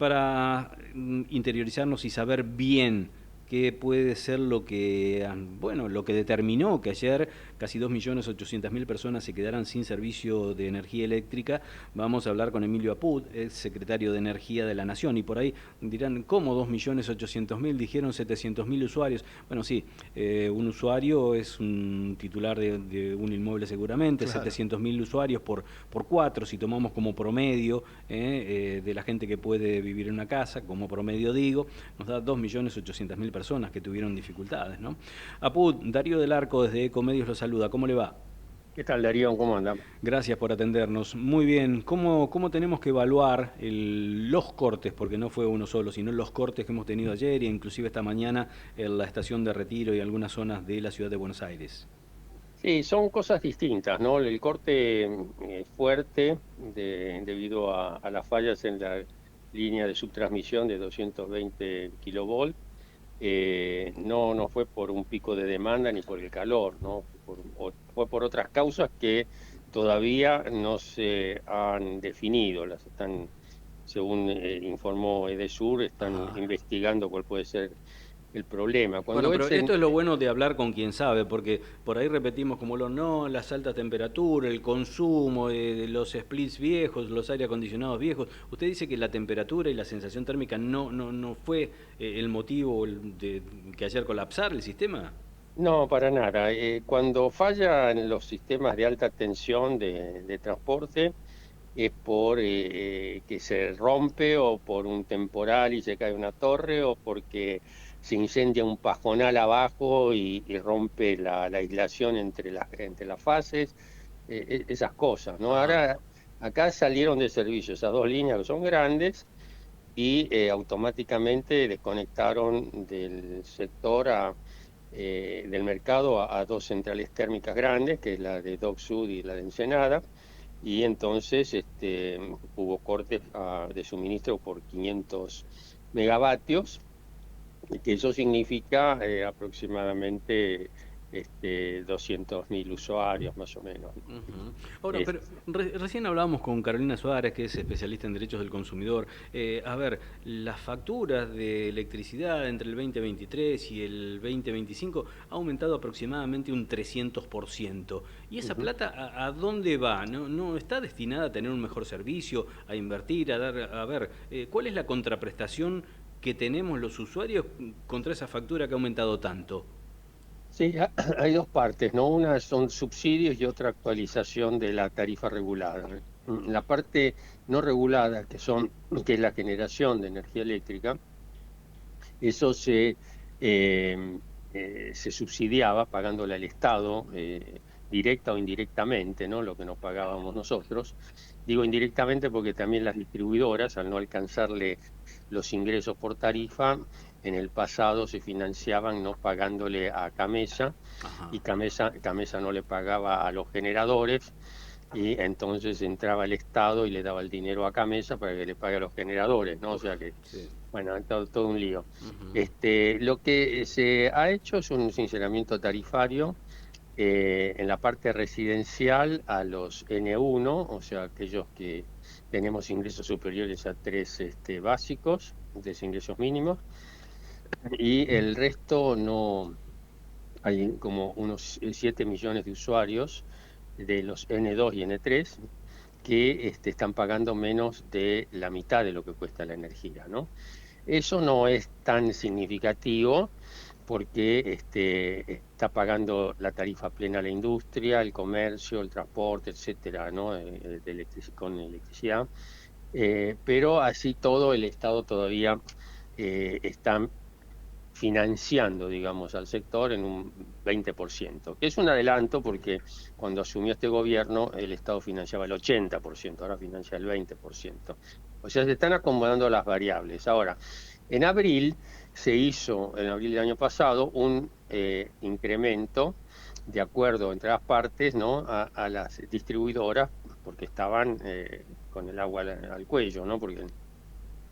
para interiorizarnos y saber bien qué puede ser lo que, bueno, lo que determinó que ayer casi 2.800.000 personas se quedaran sin servicio de energía eléctrica. Vamos a hablar con Emilio Apud, ex secretario de Energía de la Nación, y por ahí dirán, ¿cómo 2.800.000? Dijeron 700.000 usuarios. Bueno, sí, un usuario es un titular de un inmueble seguramente, Claro. 700.000 usuarios por 4, si tomamos como promedio de la gente que puede vivir en una casa, como promedio digo, nos da 2.800.000 personas que tuvieron dificultades, ¿no? Apud, Darío del Arco desde Ecomedios lo saluda, ¿cómo le va? ¿Qué tal, Darío? ¿Cómo anda? Gracias por atendernos. Muy bien, ¿cómo tenemos que evaluar los cortes? Porque no fue uno solo, sino los cortes que hemos tenido ayer e inclusive esta mañana en la estación de Retiro y algunas zonas de la ciudad de Buenos Aires. Sí, son cosas distintas, ¿no? El corte fuerte debido a las fallas en la línea de subtransmisión de 220 kilovolt no fue por un pico de demanda ni por el calor, ¿no? Fue por otras causas que todavía no se han definido. Las están, según informó Edesur, están Ajá. investigando cuál puede ser el problema. Bueno, Cuando pero es esto en, es lo bueno de hablar con quien sabe, porque por ahí repetimos como lo no, las altas temperaturas, el consumo, los splits viejos, los aire acondicionados viejos. Usted dice que la temperatura y la sensación térmica no fue el motivo de que ayer colapsara el sistema. No, para nada. Cuando fallan los sistemas de alta tensión de transporte, es por que se rompe o por un temporal y se cae una torre o porque se incendia un pajonal abajo y rompe la aislación entre las fases, esas cosas, ¿no? Ajá. Ahora, acá salieron de servicio esas dos líneas que son grandes y automáticamente desconectaron del sector del mercado a dos centrales térmicas grandes, que es la de Dock Sud y la de Ensenada, y entonces hubo cortes de suministro por 500 megavatios, que eso significa aproximadamente 200.000 usuarios más o menos. Ujú. Ahora, Es- pero recién hablábamos con Carolina Suárez, que es especialista en derechos del consumidor. A ver, las facturas de electricidad entre el 2023 y el 2025 ha aumentado aproximadamente un 300%. ¿Y esa Ujú. plata a dónde va? ¿No está destinada a tener un mejor servicio, a invertir, a dar, a ver, cuál es la contraprestación que tenemos los usuarios contra esa factura que ha aumentado tanto? Sí, hay dos partes, ¿no? Una son subsidios y otra actualización de la tarifa regulada. La parte no regulada, que es la generación de energía eléctrica, eso eh, se subsidiaba pagándole al Estado, directa o indirectamente, ¿no? Lo que no pagábamos nosotros. Digo indirectamente porque también las distribuidoras, al no alcanzarle los ingresos por tarifa, en el pasado se financiaban no pagándole a Camesa Ajá. y Camesa no le pagaba a los generadores y entonces entraba el Estado y le daba el dinero a Camesa para que le pague a los generadores, ¿no? O Uf, sea que, sí. bueno, todo un lío. Ujú. Lo que se ha hecho es un sinceramiento tarifario en la parte residencial a los N1, o sea, aquellos que tenemos ingresos superiores a tres básicos, tres ingresos mínimos, y el resto no, hay como unos 7 millones de usuarios de los N2 y N3 que están pagando menos de la mitad de lo que cuesta la energía, ¿no? Eso no es tan significativo porque está pagando la tarifa plena la industria, el comercio, el transporte, etcétera, ¿no? Con electricidad. Pero así todo, el Estado todavía está financiando, digamos, al sector en un 20%, que es un adelanto porque cuando asumió este gobierno el Estado financiaba el 80%, ahora financia el 20%. O sea, se están acomodando las variables. Ahora, en abril en abril del año pasado, un incremento de acuerdo entre las partes, ¿no? A las distribuidoras, porque estaban con el agua al cuello, ¿no? Porque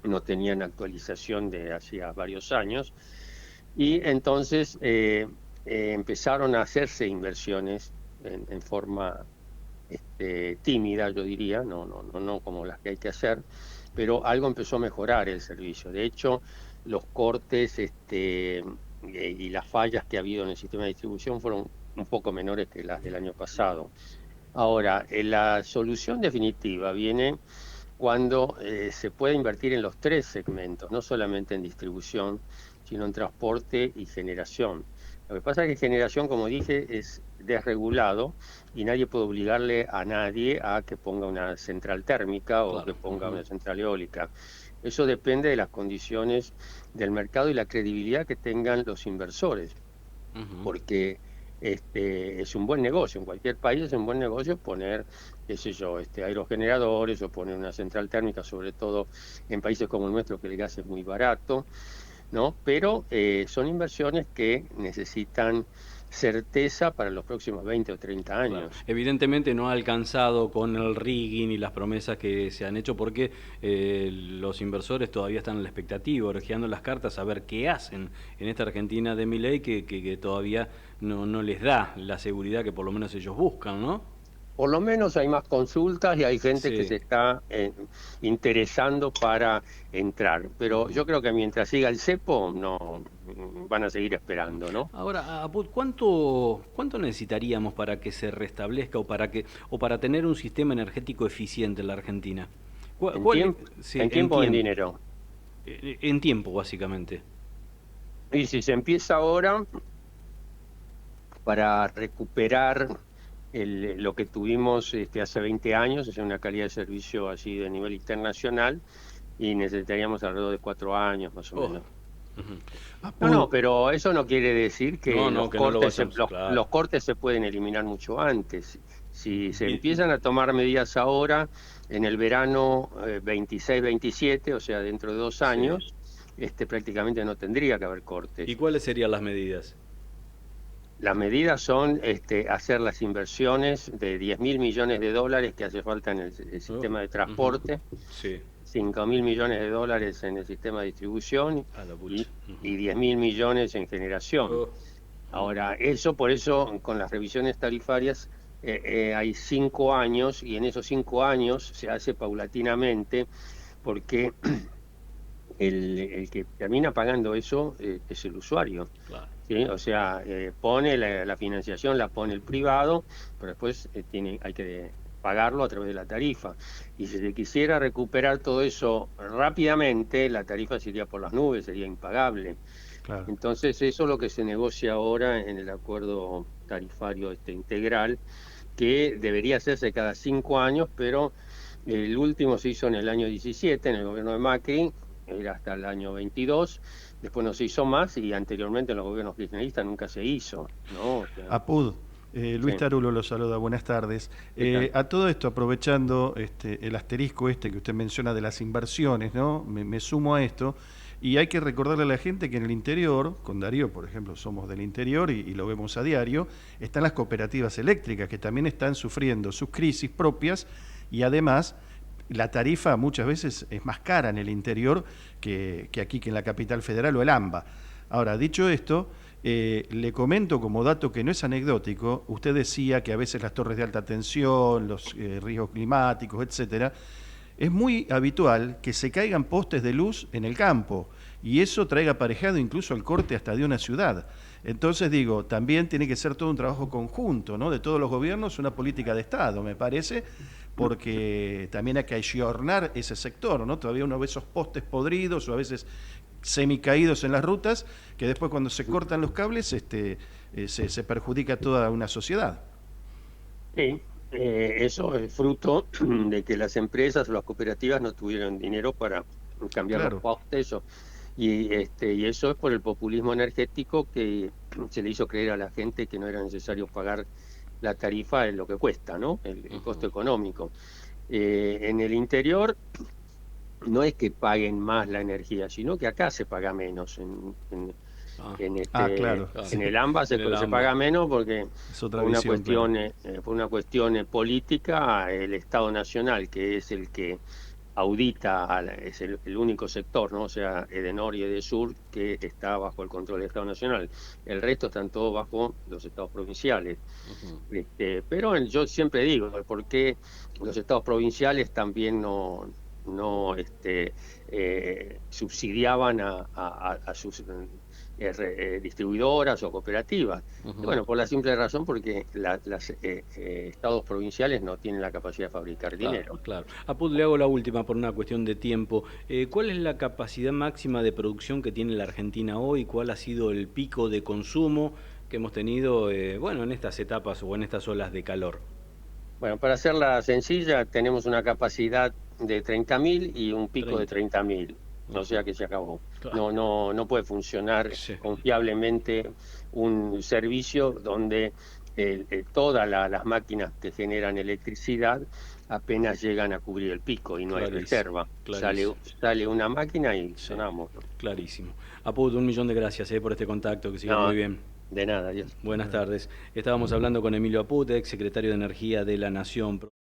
no tenían actualización de hacía varios años y entonces empezaron a hacerse inversiones en forma tímida, yo diría, no como las que hay que hacer, pero algo empezó a mejorar el servicio. De hecho, los cortes y las fallas que ha habido en el sistema de distribución fueron un poco menores que las del año pasado. Ahora, la solución definitiva viene cuando se puede invertir en los tres segmentos, no solamente en distribución, sino en transporte y generación. Lo que pasa es que generación, como dije, es desregulado y nadie puede obligarle a nadie a que ponga una central térmica o que ponga una central eólica. Eso depende de las condiciones del mercado y la credibilidad que tengan los inversores, porque es un buen negocio, en cualquier país es un buen negocio poner, qué sé yo, aerogeneradores o poner una central térmica, sobre todo en países como el nuestro que el gas es muy barato, ¿no? Pero son inversiones que necesitan certeza para los próximos 20 o 30 años. Claro. Evidentemente no ha alcanzado con el rigging y las promesas que se han hecho porque los inversores todavía están en la expectativa, orejeando las cartas a ver qué hacen en esta Argentina de Milei que todavía no les da la seguridad que por lo menos ellos buscan, ¿no? Por lo menos hay más consultas y hay gente que se está interesando para entrar. Pero yo creo que mientras siga el cepo, no van a seguir esperando, ¿no? Ahora, Apud, ¿cuánto necesitaríamos para que se restablezca o para tener un sistema energético eficiente en la Argentina? ¿En tiempo o en dinero? En tiempo, básicamente. Y si se empieza ahora, para recuperar lo que tuvimos hace 20 años, es una calidad de servicio así de nivel internacional, y necesitaríamos alrededor de 4 años más o menos. No, pero eso no quiere decir que los cortes se pueden eliminar mucho antes. Si se empiezan a tomar medidas ahora, en el verano 26-27, o sea, dentro de 2 años, prácticamente no tendría que haber cortes. ¿Y cuáles serían las medidas? Las medidas son hacer las inversiones de 10.000 millones de dólares que hace falta en el sistema de transporte, 5.000 millones de dólares en el sistema de distribución y 10.000 millones en generación. Ahora, por eso, con las revisiones tarifarias hay 5 años, y en esos 5 años se hace paulatinamente, porque el que termina pagando eso es el usuario. Claro. ¿Sí? O sea, pone la financiación, la pone el privado, pero después hay que pagarlo a través de la tarifa. Y si se quisiera recuperar todo eso rápidamente, la tarifa sería por las nubes, sería impagable. Claro. Entonces eso es lo que se negocia ahora en el acuerdo tarifario integral, que debería hacerse cada 5 años, pero el último se hizo en el año 17, en el gobierno de Macri, era hasta el año 22, después no se hizo más, y anteriormente en los gobiernos kirchneristas nunca se hizo, ¿no? O sea, Apud, Luis Tarulo lo saluda, buenas tardes. A todo esto, aprovechando el asterisco que usted menciona de las inversiones, ¿no? Me sumo a esto, y hay que recordarle a la gente que en el interior, con Darío, por ejemplo, somos del interior y lo vemos a diario, están las cooperativas eléctricas que también están sufriendo sus crisis propias, y además la tarifa muchas veces es más cara en el interior que aquí, que en la capital federal o el AMBA. Ahora, dicho esto, le comento como dato que no es anecdótico. Usted decía que a veces las torres de alta tensión, los riesgos climáticos, etcétera, es muy habitual que se caigan postes de luz en el campo, y eso traiga aparejado incluso el corte hasta de una ciudad. Entonces digo, también tiene que ser todo un trabajo conjunto, ¿no?, de todos los gobiernos, una política de Estado, me parece, porque también hay que ayornar ese sector, ¿no? Todavía uno ve esos postes podridos o a veces semicaídos en las rutas, que después cuando se cortan los cables se perjudica a toda una sociedad. Sí, eso es fruto de que las empresas o las cooperativas no tuvieron dinero para cambiar los postes, y eso es por el populismo energético, que se le hizo creer a la gente que no era necesario pagar la tarifa en lo que cuesta, ¿no? El costo económico. En el interior no es que paguen más la energía, sino que acá se paga menos. En el AMBA se paga menos porque por una cuestión política, el Estado Nacional, que es el que audita, es el único sector, ¿no? O sea, Edenor y Edesur, que está bajo el control del Estado Nacional. El resto están todos bajo los estados provinciales. Pero yo siempre digo, ¿por qué los estados provinciales también no no subsidiaban a sus distribuidoras o cooperativas. Ujú. Y bueno, por la simple razón porque los estados provinciales no tienen la capacidad de fabricar dinero. Claro. Apud, le hago la última por una cuestión de tiempo. ¿Cuál es la capacidad máxima de producción que tiene la Argentina hoy? ¿Cuál ha sido el pico de consumo que hemos tenido bueno, en estas etapas o en estas olas de calor? Bueno, para hacerla sencilla, tenemos una capacidad de 30.000 y un pico de 30. 30.000. O sea que se acabó. Claro. No puede funcionar Sí. confiablemente un servicio donde todas las máquinas que generan electricidad apenas llegan a cubrir el pico y no hay Clarísimo, reserva. clarísimo. Sale una máquina y Sí, sonamos, ¿no? clarísimo. Apud, 1.000.000 de gracias por este contacto, que siga No, muy bien. de nada, Dios. Buenas tardes. Estábamos hablando con Emilio Apud, ex secretario de Energía de la Nación.